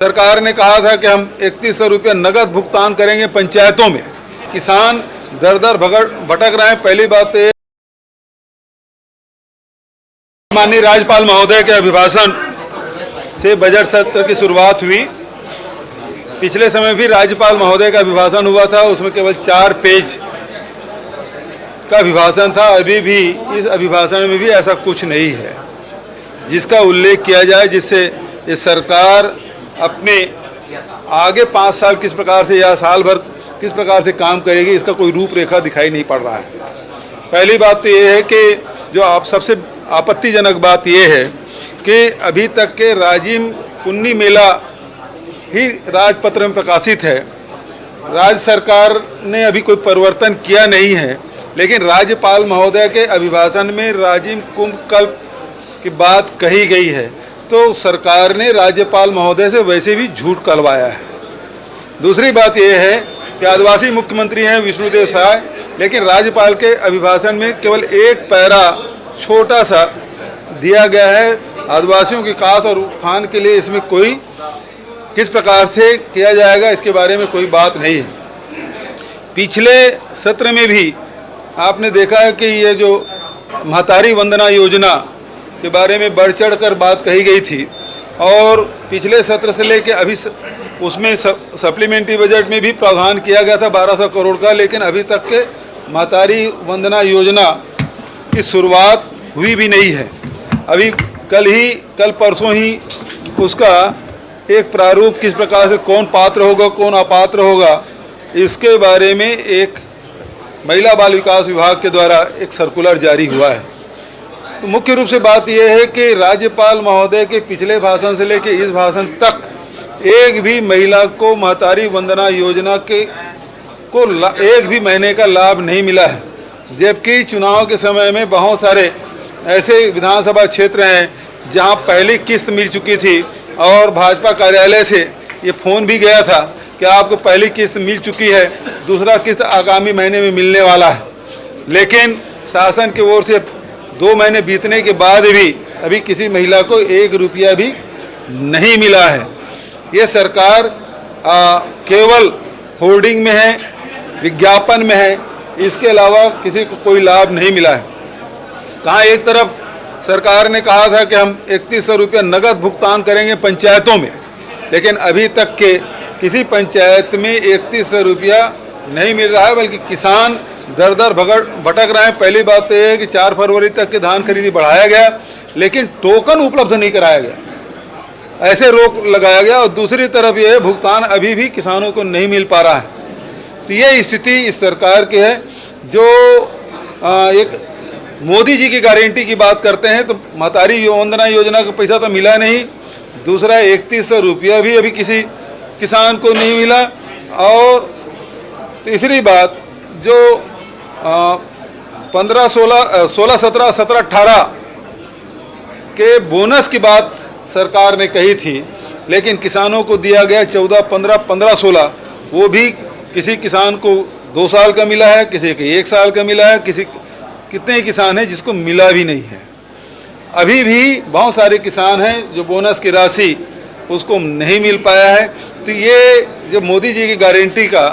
सरकार ने कहा था कि हम 3100 रुपये नगद भुगतान करेंगे पंचायतों में। किसान दर दर भटक रहे हैं। पहली बात तो माननीय राज्यपाल महोदय के अभिभाषण से बजट सत्र की शुरुआत हुई। पिछले समय भी राज्यपाल महोदय का अभिभाषण हुआ था, उसमें केवल 4 पेज का अभिभाषण था। अभी भी इस अभिभाषण में भी ऐसा कुछ नहीं है जिसका उल्लेख किया जाए, जिससे ये सरकार अपने आगे 5 साल किस प्रकार से या साल भर किस प्रकार से काम करेगी, इसका कोई रूपरेखा दिखाई नहीं पड़ रहा है। पहली बात तो ये है कि जो आप सबसे आपत्तिजनक बात ये है कि अभी तक के राजिम पुन्नी मेला ही राजपत्र में प्रकाशित है। राज्य सरकार ने अभी कोई परिवर्तन किया नहीं है, लेकिन राज्यपाल महोदय के अभिभाषण में राजिम कुंभ कल्प की बात कही गई है, तो सरकार ने राज्यपाल महोदय से वैसे भी झूठ कलवाया है। दूसरी बात यह है कि आदिवासी मुख्यमंत्री हैं विष्णुदेव साय, लेकिन राज्यपाल के अभिभाषण में केवल एक पैरा छोटा सा दिया गया है। आदिवासियों के विकास और उत्थान के लिए इसमें कोई किस प्रकार से किया जाएगा इसके बारे में कोई बात नहीं है। पिछले सत्र में भी आपने देखा है कि ये जो महतारी वंदना योजना के बारे में बढ़ चढ़ कर बात कही गई थी, और पिछले सत्र से लेकर अभी उसमें सप्लीमेंट्री बजट में भी प्रावधान किया गया था 1200 करोड़ का, लेकिन अभी तक के महतारी वंदना योजना की शुरुआत हुई भी नहीं है। अभी कल परसों ही उसका एक प्रारूप किस प्रकार से कौन पात्र होगा कौन अपात्र होगा, इसके बारे में एक महिला बाल विकास विभाग के द्वारा एक सर्कुलर जारी हुआ है। तो मुख्य रूप से बात यह है कि राज्यपाल महोदय के पिछले भाषण से लेकर इस भाषण तक एक भी महिला को महतारी वंदना योजना के को एक भी महीने का लाभ नहीं मिला है, जबकि चुनाव के समय में बहुत सारे ऐसे विधानसभा क्षेत्र हैं जहां पहली किस्त मिल चुकी थी और भाजपा कार्यालय से ये फ़ोन भी गया था कि आपको पहली किस्त मिल चुकी है, दूसरा किस्त आगामी महीने में मिलने वाला है। लेकिन शासन की ओर से 2 महीने बीतने के बाद भी अभी किसी महिला को 1 रुपया भी नहीं मिला है। ये सरकार केवल होर्डिंग में है, विज्ञापन में है, इसके अलावा किसी को कोई लाभ नहीं मिला है। कहाँ एक तरफ सरकार ने कहा था कि हम 3100 रुपये नगद भुगतान करेंगे पंचायतों में, लेकिन अभी तक के किसी पंचायत में 3100 रुपया नहीं मिल रहा है, बल्कि किसान दर दर भटक रहे हैं। पहली बात तो यह है कि 4 फरवरी तक के धान खरीदी बढ़ाया गया, लेकिन टोकन उपलब्ध नहीं कराया गया, ऐसे रोक लगाया गया। और दूसरी तरफ यह भुगतान अभी भी किसानों को नहीं मिल पा रहा है। तो ये स्थिति इस सरकार की है। जो एक मोदी जी की गारंटी की बात करते हैं, तो महतारी वंदना योजना का पैसा तो मिला नहीं, दूसरा 3100 रुपया भी अभी किसी किसान को नहीं मिला। और तीसरी बात जो 15, 16, 17, 18 के बोनस की बात सरकार ने कही थी, लेकिन किसानों को दिया गया 14, 15, 15, 16, वो भी किसी किसान को 2 साल का मिला है, किसी के 1 साल का मिला है, कितने किसान हैं जिसको मिला भी नहीं है। अभी भी बहुत सारे किसान हैं जो बोनस की राशि उसको नहीं मिल पाया है। तो ये जो मोदी जी की गारंटी का,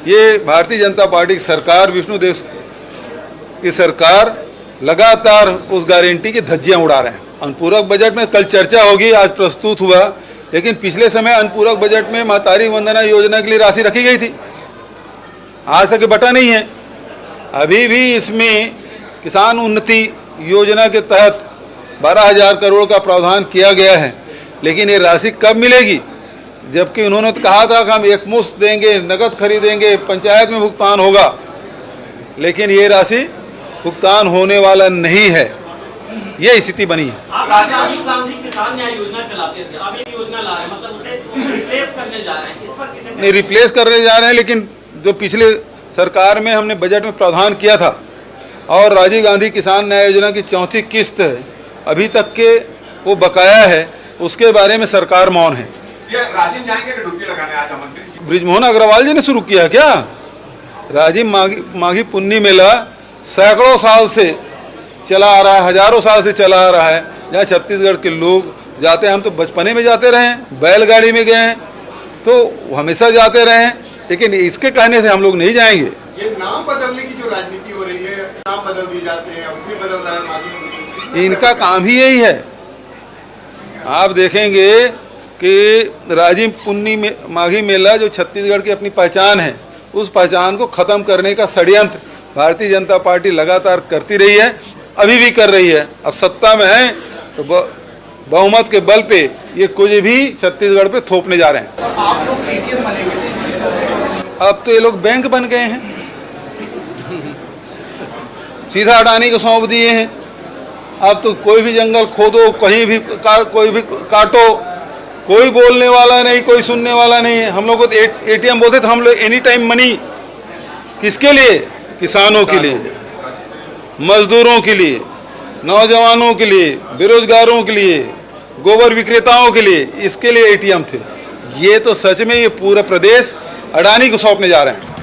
ये भारतीय जनता पार्टी की सरकार, विष्णुदेव की सरकार लगातार उस गारंटी की धज्जियां उड़ा रहे हैं। अनुपूरक बजट में कल चर्चा होगी, आज प्रस्तुत हुआ, लेकिन पिछले समय अनुपूरक बजट में महतारी वंदना योजना के लिए राशि रखी गई थी, आज तक बटा नहीं है। अभी भी इसमें किसान उन्नति योजना के तहत 12,000 करोड़ का प्रावधान किया गया है, लेकिन ये राशि कब मिलेगी? जबकि उन्होंने तो कहा था कि हम एकमुश्त देंगे, नकद खरीदेंगे, पंचायत में भुगतान होगा, लेकिन ये राशि भुगतान होने वाला नहीं है। ये स्थिति बनी है। आप राजीव गांधी किसान न्याय योजना चलाते थे, अब ये योजना ला रहे हैं, मतलब उसे रिप्लेस करने जा रहे हैं, इस पर किसी नहीं रिप्लेस करने जा रहे हैं, लेकिन जो पिछले सरकार में हमने बजट में प्रावधान किया था और राजीव गांधी किसान न्याय योजना की 4थी किस्त अभी तक के वो बकाया है, उसके बारे में सरकार मौन है। ये राजीव जाएंगे कि डुबकी लगाने आज मंत्री ब्रिजमोहन अग्रवाल जी ने शुरू किया क्या? राजीव माघी पुन्नी मेला सैकड़ों साल से चला आ रहा है, हजारों साल से चला आ रहा है, जहाँ छत्तीसगढ़ के लोग जाते हैं, हम तो बचपने में जाते रहे हैं, बैलगाड़ी में गए हैं, तो हमेशा जाते रहे हैं, लेकिन इसके कहने से हम लोग नहीं जाएंगे। ये नाम बदलने की जो राजनीति हो रही है, नाम बदल दिए जाते हैं, अब भी बदल रहा है माघी। इनका काम ही यही है। आप देखेंगे कि राजिम पुन्नी में माघी मेला जो छत्तीसगढ़ की अपनी पहचान है, उस पहचान को ख़त्म करने का षड्यंत्र भारतीय जनता पार्टी लगातार करती रही है, अभी भी कर रही है। अब सत्ता में है तो बहुमत के बल पे ये कुछ भी छत्तीसगढ़ पे थोपने जा रहे हैं। आप लोग एटीएम बने हुए थे, अब तो ये लोग बैंक बन गए हैं, सीधा अडानी को सौंप दिए हैं। अब तो कोई भी जंगल खोदो, कहीं भी कोई भी काटो, कोई बोलने वाला नहीं, कोई सुनने वाला नहीं है। हम लोग को तो एटीएम बोलते थे, हम लोग एनी टाइम मनी किसके लिए? किसानों के लिए, मजदूरों के लिए, नौजवानों के लिए, बेरोजगारों के लिए, गोबर विक्रेताओं के लिए, इसके लिए एटीएम थे। ये तो सच में ये पूरा प्रदेश अडानी को सौंपने जा रहे हैं।